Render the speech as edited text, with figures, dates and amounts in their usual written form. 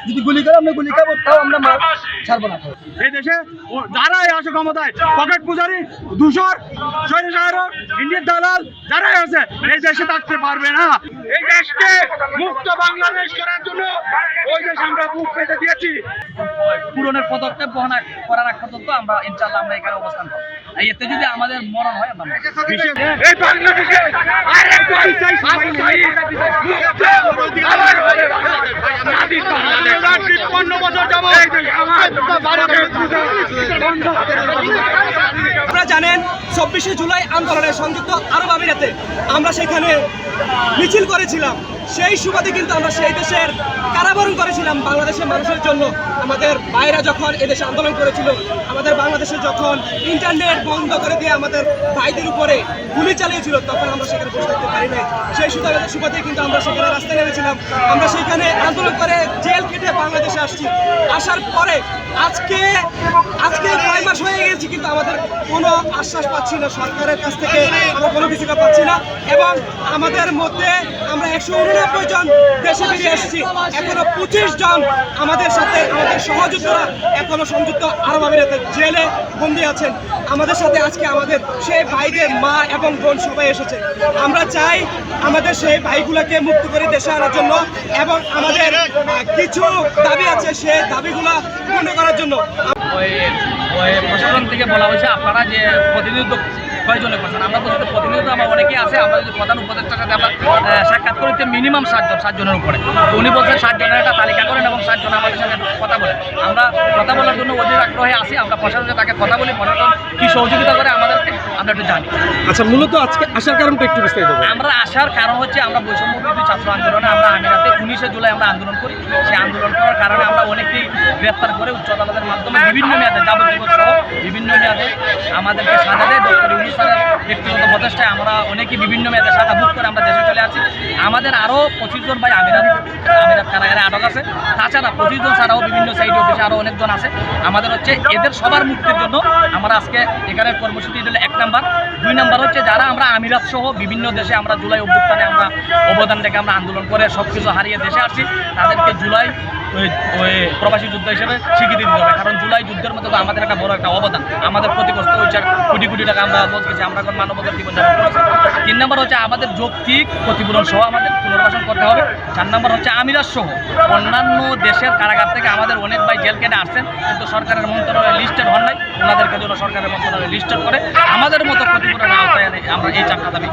যদি গুলি করে আমরা গুলি খাবো, তাও আমরা মার ছাড়বো না। এই দেশে যারাই আসে ক্ষমতায়, পকেট পূজারি, দূষর, স্বৈরাচার, ইন্ডিয়ান দালাল যারাই আছে, এই দেশে থাকতে পারবে না। এই দেশকে মুক্ত বাংলাদেশ করার জন্য ওই দেশ আমরা বুক পেতে দিয়েছি। পূরণের পদক্ষেপ গ্রহণ করার আগ পর্যন্ত আমরা ইনশাআল্লাহ আমরা এখানে অবস্থান করব। এতে যদি আমাদের মরণ হয় আমরা এই বাংলাদেশে আরেকটা চাই, আপনারা জানেন 24শে জুলাই আন্দোলনের সংযুক্ত আরব আমিরাতে আমরা সেখানে মিছিল করেছিলাম। সেই সুবাদে কিন্তু আমরা সেই দেশের কারাবরণ করেছিলাম বাংলাদেশের মানুষের জন্য। আমাদের ভাইরা যখন এদেশে আন্দোলন করেছিল, আমাদের বাংলাদেশে যখন ইন্টারনেট বন্ধ করে দিয়ে আমাদের ভাইদের উপরে গুলি চালিয়েছিল, তখন আমরা সেখানে বসে থাকতে পারি নাই। সেই সুবাদে কিন্তু আমরা সেখানে রাস্তায় নেমেছিলাম। আমরা সেখানে আন্দোলন করে জেল কেটে বাংলাদেশে আসছি। আসার পরে আজকে 9 মাস হয়ে গেছে, কিন্তু আমাদের কোনো আশ্বাস পাচ্ছি না সরকারের কাছ থেকে, আমরা কোনো কিছু পাচ্ছি না। এবং আমাদের মধ্যে আমরা 189 জন দেশে ফিরে এসেছি, এখনো 25 জন আমাদের সাথে, আমাদের সহযোদ্ধারা এখনো সংযুক্ত আরব আমিরাতের জেলে বন্দী আছেন। আমাদের সাথে আজকে আমাদের সেই ভাইদের মা এবং বোন সবাই এসেছে। আমরা চাই আমাদের সেই ভাইগুলোকে মুক্ত করে দেশে আনার জন্য, এবং আমাদের কিছু দাবি আছে সেই দাবিগুলো পূর্ণ করার জন্য। প্রশাসন থেকে বলা হয়েছে আপনারা যে প্রতিনিধিত্ব কয়জনে করছেন, আমরা বলছি প্রতিনিধিত্ব আমার অনেকেই আছে। আমরা যদি প্রধান উপদেষ্টার সাথে আমরা সাক্ষাৎ করি মিনিমাম 7 জনের উপরে, তো উনি বলছেন 7 জনের একটা তালিকা করেন এবং 7 জন আমাদের সাথে কথা বলেন। আমরা কথা বলার জন্য অধীর আগ্রহে আছি। আমরা প্রশাসনের তাকে কথা বলি, প্রশাসন কি সহযোগিতা করে আমাদেরকে আমরা একটু জানি। আচ্ছা, মূলত আজকে আসার কারণটা একটু বিস্তারিত বলুন। আমরা আসার কারণ হচ্ছে আমরা বৈষম্য বিরোধী ছাত্র আন্দোলনে আমরা আমিরাতে 19শে জুলাই আমরা আন্দোলন করি। সেই আন্দোলন করার কারণে আমরা অনেকেই গ্রেফতার করে উচ্চ আদালতের মাধ্যমে বিভিন্ন মেয়াদে যাবজ্জীবন সহ বিভিন্ন মেয়াদে আমাদেরকে সাজা দেয়। ডক্টর ইউনূস স্যারের ব্যক্তিগত প্রচেষ্টায় আমরা অনেকেই বিভিন্ন মেয়াদে সাজা ভোগ করে আমরা দেশে চলে আসি। আমাদের আরও 25 জন ভাই আমিরাত কারাগারে আটক আছে। তাছাড়া 25 জন ছাড়াও বিভিন্ন সাইড অফিসে আরও অনেকজন আছে। আমাদের হচ্ছে এদের সবার মুক্তির জন্য আমরা আজকে এখানে কর্মসূচি দিলে 1 নাম্বার। 2 নাম্বার হচ্ছে যারা আমরা আমিরাত সহ বিভিন্ন দেশে আমরা জুলাই অভ্যুত্থানে আমরা অবদান রেখে আমরা আন্দোলন করে সব কিছু হারিয়ে দেশে আসছি, তাদেরকে জুলাই ওই প্রবাসী যুদ্ধ হিসেবে স্বীকৃতি দিতে হবে। কারণ জুলাই যুদ্ধের মধ্যে তো আমাদের একটা বড় একটা অবদান, আমাদের ক্ষতিগ্রস্ত হয়েছে কোটি কোটি টাকা আমরা বলছি, আমরা এখন মানবতার জীবনযাপন করছি। 3 নম্বর হচ্ছে আমাদের যৌক্তিক ক্ষতিপূরণ সহ আমাদের পুনর্বাসন করতে হবে। 4 নম্বর হচ্ছে আমিরাত সহ অন্যান্য দেশের কারাগার থেকে আমাদের অনেক ভাই জেল কেটে আসছেন, কিন্তু সরকারের মন্ত্রণালয়ে লিস্টেড হন নাই। ওনাদেরকে যেন সরকারের মন্ত্রণালয়ে লিস্টেড করে আমাদের মতো ক্ষতিপূরণের আওতায় আমরা এই 4টা দাবি।